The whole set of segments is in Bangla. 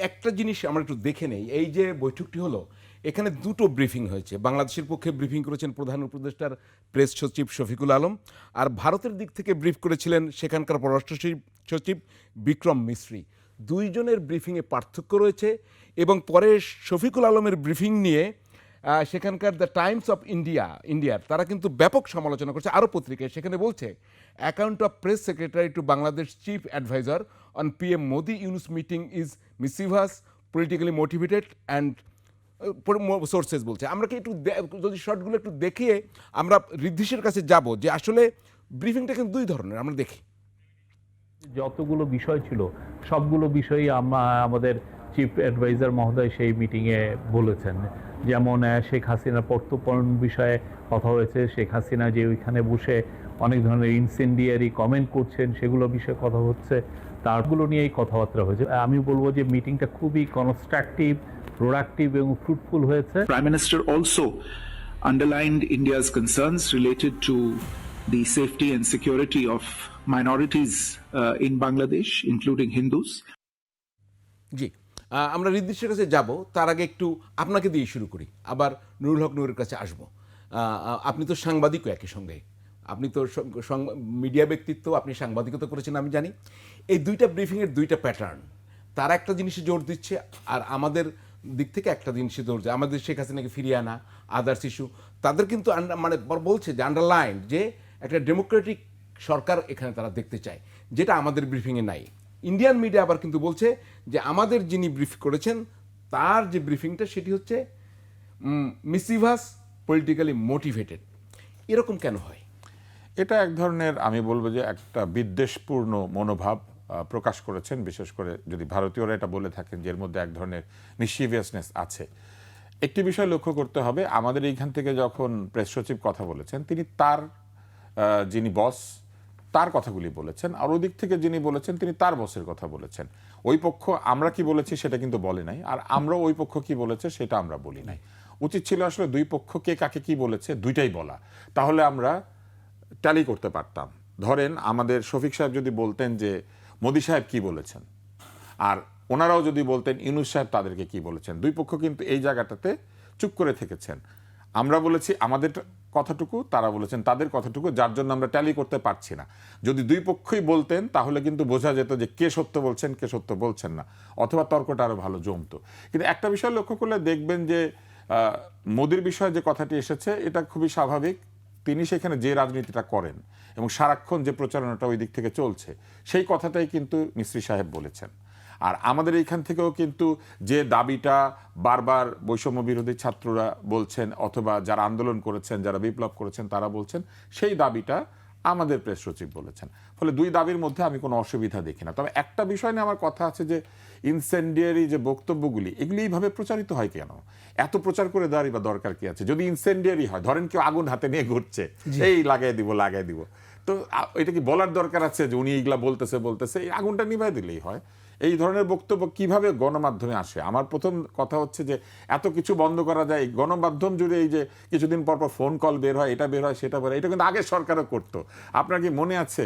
একটা জিনিস আমরা একটু দেখে নেই, এই যে বৈঠকটি হলো এখানে দুটো ব্রিফিং হয়েছে। বাংলাদেশের পক্ষে ব্রিফিং করেছেন প্রধান উপদেষ্টার প্রেস সচিব শফিকুল আলম, আর ভারতের দিক থেকে ব্রিফ করেছিলেন সেখানকার পররাষ্ট্র সচিব বিক্রম মিশ্রি। দুইজনের ব্রিফিংয়ে পার্থক্য রয়েছে এবং পরে শফিকুল আলমের ব্রিফিং নিয়ে সেখানকার দ্য টাইমস অফ ইন্ডিয়ার তারা কিন্তু ব্যাপক সমালোচনা করছে। আরও পত্রিকায় সেখানে বলছে account of press secretary to Bangladesh chief adviser on PM Modi Yunus meeting is mischievous, politically motivated and sources বলছে। আমরা কি একটু যদি শর্টগুলো একটু দেখিয়ে আমরা ঋদ্ধিশের কাছে যাব যে আসলে ব্রিফিংটা কিন্তু দুই ধরনের আমরা দেখি। যতগুলো বিষয় ছিল সবগুলো বিষয়ই আমাদের চিফ অ্যাডভাইজার মহোদয় সেই মিটিংয়ে বলেছেন। যেমন শেখ হাসিনার প্রত্যর্পণ বিষয়ে কথা হয়েছে, শেখ হাসিনা যে ওইখানে বসে অনেক ধরনের ইনসেন্ডিয়ারি কমেন্ট করছেন সেগুলো বিষয়ে কথা হচ্ছে, তারগুলো নিয়েই কথাবার্তা হয়েছে। আমি বলবো যে মিটিংটা খুবই কনস্ট্রাকটিভ, প্রোডাক্টিভ এবং ফ্রুটফুল হয়েছে। Prime Minister also underlined India's concerns related to the safety and security of minorities in Bangladesh, including Hindus. জি, আমরা ঋদ্ধিশের কাছে যাব, তার আগে একটু আপনাকে দিয়ে শুরু করি, আবার নুরুল হক নূরের কাছে আসবো। আপনি তো সাংবাদিকও একই সঙ্গে, আপনি তো মিডিয়া ব্যক্তিত্ব, আপনি সাংবাদিকতা করেছেন আমি জানি। এই দুইটা ব্রিফিংয়ের দুইটা প্যাটার্ন, তারা একটা জিনিসে জোর দিচ্ছে আর আমাদের দিক থেকে একটা জিনিসে জোর দিচ্ছে, আমাদের শেখ হাসিনাকে ফিরিয়ে আনা, আদার্স ইস্যু। তাদের কিন্তু মানে বলছে যে আন্ডারলাইন যে একটা ডেমোক্রেটিক সরকার এখানে তারা দেখতে চায়, যেটা আমাদের ব্রিফিংয়ে নাই। ইন্ডিয়ান মিডিয়া আবার কিন্তু বলছে যে আমাদের যিনি ব্রিফ করেছেন তার যে ব্রিফিংটা সেটি হচ্ছে মিসিভাস, পলিটিক্যালি মোটিভেটেড। এরকম কেন হয়? এটা এক ধরনের, আমি বলবো যে একটা বিদ্বেষপূর্ণ মনোভাব প্রকাশ করেছেন, বিশেষ করে যদি ভারতীয়রা এটা বলে থাকেন যে এর মধ্যে এক ধরনের মিসচিভিয়াসনেস আছে। একটি বিষয় লক্ষ্য করতে হবে, আমাদের এইখান থেকে যখন প্রেস সচিব কথা বলেছেন তিনি তার যিনি বস তার কথাগুলি বলেছেন, আর ওই দিক থেকে যিনি বলেছেন তিনি তার বসের কথা বলেছেন। ওই পক্ষ আমরা কি বলেছি সেটা কিন্তু বলে নাই, আর আমরা ওই পক্ষ কি বলেছে সেটা আমরা বলি নাই। উচিত ছিল আসলে দুই পক্ষ কে কাকে কি বলেছে দুইটাই বলা, তাহলে আমরা ট্যালি করতে পারতাম। ধরেন আমাদের শফিক সাহেব যদি বলতেন যে মোদি সাহেব কি বলেছেন, আর ওনারাও যদি বলতেন ইউনূস সাহেব তাদেরকে কি বলেছেন, দুই পক্ষ কিন্তু এই জায়গাটাতে চুপ করে থেকেছেন। আমরা বলেছি আমাদের কথাটুকু, তারা বলেছেন তাদের কথাটুকু, যার জন্য আমরা ট্যালি করতে পারছি না। যদি দুই পক্ষই বলতেন তাহলে কিন্তু বোঝা যেত যে কে সত্য বলছেন কে সত্য বলছেন না, অথবা তর্কটা আরো ভালো জমতো। কিন্তু একটা বিষয় লক্ষ্য করলে দেখবেন যে মোদির বিষয়ে যে কথাটি এসেছে এটা খুবই স্বাভাবিক। তিনি সেখানে যে রাজনীতিটা করেন এবং সারাক্ষণ যে প্রচারণাটা ওই দিক থেকে চলছে সেই কথাটাই কিন্তু মিস্ত্রি সাহেব বলেছেন। আর আমাদের এইখান থেকেও কিন্তু যে দাবিটা বারবার বৈষম্য বিরোধী ছাত্ররা বলছেন, অথবা যারা আন্দোলন করেছেন, যারা বিপ্লব করেছেন তারা বলছেন, সেই দাবিটা আমাদের প্রেস সচিব বলেছেন। ফলে দুই দাবির মধ্যে আমি কোনো অসুবিধা দেখি না। তবে একটা বিষয় নিয়ে আমার কথা আছে যে ইনসেন্ডিয়ারি যে বক্তব্যগুলি এগুলি এইভাবে প্রচারিত হয় কেন? এত প্রচার করে দেওয়ারই বা দরকার কি আছে? যদি ইনসেন্ডিয়ারি হয়, ধরেন কেউ আগুন হাতে নিয়ে ঘুরছে, এই লাগাই দিব, তো এটা কি বলার দরকার আছে যে উনি এইগুলা বলতেছে এই আগুনটা নিভাই দিলেই হয়? এই ধরনের বক্তব্য কিভাবে গণমাধ্যমে আসে? আমার প্রথম কথা হচ্ছে যে এত কিছু বন্ধ করা যায়, গণমাধ্যম জুড়ে এই যে কিছুদিন পর পর ফোন কল বের হয়, এটা বের হয় সেটা বের হয়, এটা কিন্তু আগে সরকারও করতো। আপনার কি মনে আছে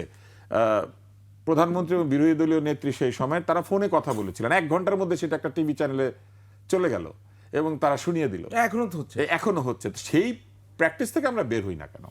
প্রধানমন্ত্রী এবং বিরোধী দলীয় নেত্রী সেই সময় তারা ফোনে কথা বলেছিলেন, 1 ঘন্টার মধ্যে সেটা একটা টিভি চ্যানেলে চলে গেল এবং তারা শুনিয়ে দিল। এখনো তো হচ্ছে, এখনো হচ্ছে। সেই প্র্যাকটিস থেকে আমরা বের হই না কেন?